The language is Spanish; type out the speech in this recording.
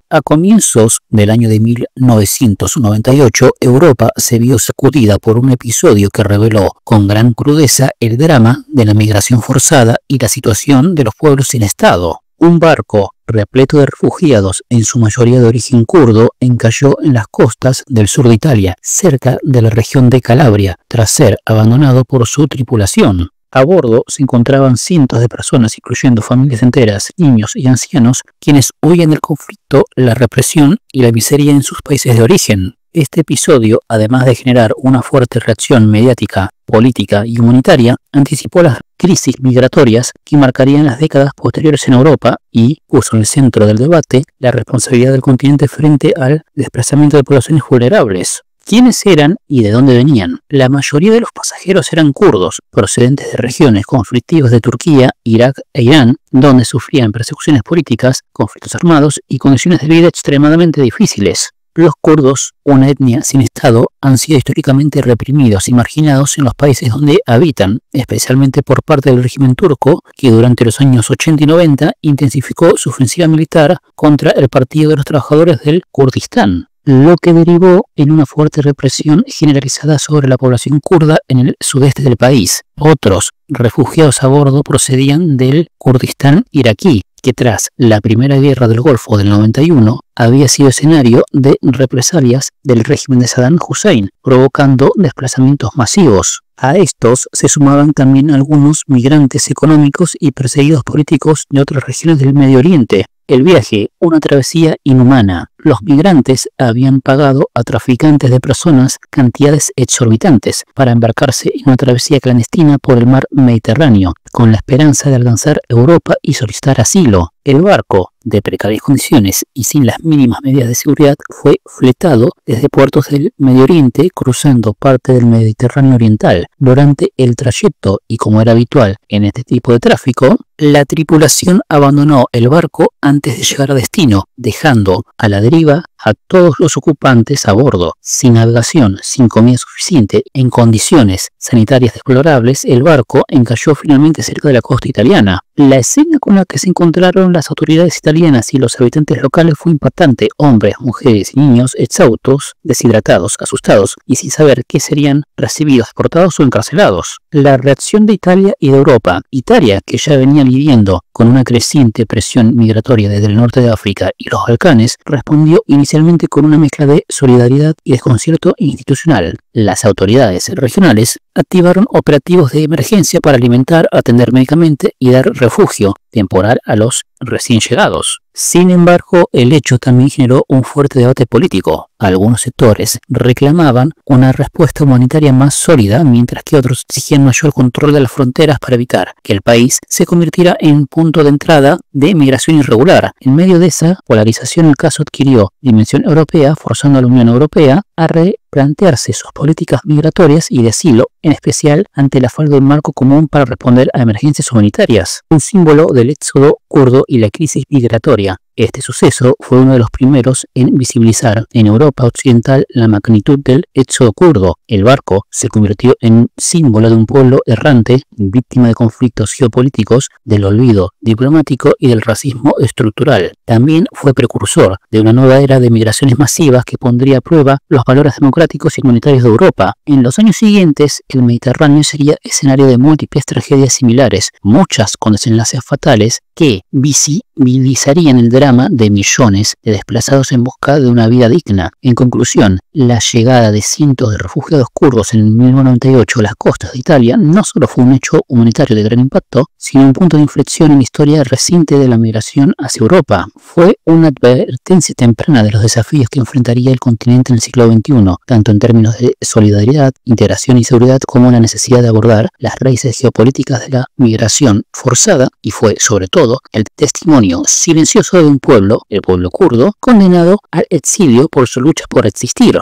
A comienzos del año de 1998, Europa se vio sacudida por un episodio que reveló con gran crudeza el drama de la migración forzada y la situación de los pueblos sin Estado. Un barco repleto de refugiados, en su mayoría de origen kurdo, encalló en las costas del sur de Italia, cerca de la región de Calabria, tras ser abandonado por su tripulación. A bordo se encontraban cientos de personas, incluyendo familias enteras, niños y ancianos, quienes huían del conflicto, la represión y la miseria en sus países de origen. Este episodio, además de generar una fuerte reacción mediática, política y humanitaria, anticipó las crisis migratorias que marcarían las décadas posteriores en Europa y puso en el centro del debate la responsabilidad del continente frente al desplazamiento de poblaciones vulnerables. ¿Quiénes eran y de dónde venían? La mayoría de los pasajeros eran kurdos, procedentes de regiones conflictivas de Turquía, Irak e Irán, donde sufrían persecuciones políticas, conflictos armados y condiciones de vida extremadamente difíciles. Los kurdos, una etnia sin Estado, han sido históricamente reprimidos y marginados en los países donde habitan, especialmente por parte del régimen turco, que durante los años 80 y 90 intensificó su ofensiva militar contra el Partido de los Trabajadores del Kurdistán, lo que derivó en una fuerte represión generalizada sobre la población kurda en el sudeste del país. Otros refugiados a bordo procedían del Kurdistán iraquí, que tras la Primera Guerra del Golfo del 91 había sido escenario de represalias del régimen de Saddam Hussein, provocando desplazamientos masivos. A estos se sumaban también algunos migrantes económicos y perseguidos políticos de otras regiones del Medio Oriente. El viaje, una travesía inhumana. Los migrantes habían pagado a traficantes de personas cantidades exorbitantes para embarcarse en una travesía clandestina por el mar Mediterráneo, con la esperanza de alcanzar Europa y solicitar asilo. El barco, de precarias condiciones y sin las mínimas medidas de seguridad, fue fletado desde puertos del Medio Oriente, cruzando parte del Mediterráneo Oriental. Durante el trayecto, y como era habitual en este tipo de tráfico, la tripulación abandonó el barco antes de llegar a destino, dejando a la deriva a todos los ocupantes a bordo. Sin navegación, sin comida suficiente, en condiciones sanitarias deplorables, el barco encalló finalmente cerca de la costa italiana. La escena con la que se encontraron las autoridades italianas y los habitantes locales fue impactante. Hombres, mujeres y niños exhaustos, deshidratados, asustados y sin saber qué serían recibidos, deportados o encarcelados. La reacción de Italia y de Europa. Italia, que ya venía lidiando con una creciente presión migratoria desde el norte de África y los Balcanes, respondió inicialmente con una mezcla de solidaridad y desconcierto institucional. Las autoridades regionales activaron operativos de emergencia para alimentar, atender médicamente y dar refugio temporal a los recién llegados. Sin embargo, el hecho también generó un fuerte debate político. Algunos sectores reclamaban una respuesta humanitaria más sólida, mientras que otros exigían mayor control de las fronteras para evitar que el país se convirtiera en punto de entrada de migración irregular. En medio de esa polarización, el caso adquirió dimensión europea, forzando a la Unión Europea a replantearse sus políticas migratorias y de asilo, en especial ante la falta de un marco común para responder a emergencias humanitarias, un símbolo del éxodo kurdo y la crisis migratoria. Este suceso fue uno de los primeros en visibilizar en Europa occidental la magnitud del éxodo kurdo. El barco se convirtió en símbolo de un pueblo errante, víctima de conflictos geopolíticos, del olvido diplomático y del racismo estructural. También fue precursor de una nueva era de migraciones masivas que pondría a prueba los valores democráticos y humanitarios de Europa. En los años siguientes, el Mediterráneo sería escenario de múltiples tragedias similares, muchas con desenlaces fatales que visibilizarían el drama de millones de desplazados en busca de una vida digna. En conclusión, la llegada de cientos de refugiados kurdos en 1998 a las costas de Italia no solo fue un hecho humanitario de gran impacto, sino un punto de inflexión en la historia reciente de la migración hacia Europa. Fue una advertencia temprana de los desafíos que enfrentaría el continente en el siglo XXI, tanto en términos de solidaridad, integración y seguridad, como la necesidad de abordar las raíces geopolíticas de la migración forzada, y fue, sobre todo, el testimonio silencioso de un pueblo, el pueblo kurdo, condenado al exilio por su lucha por existir.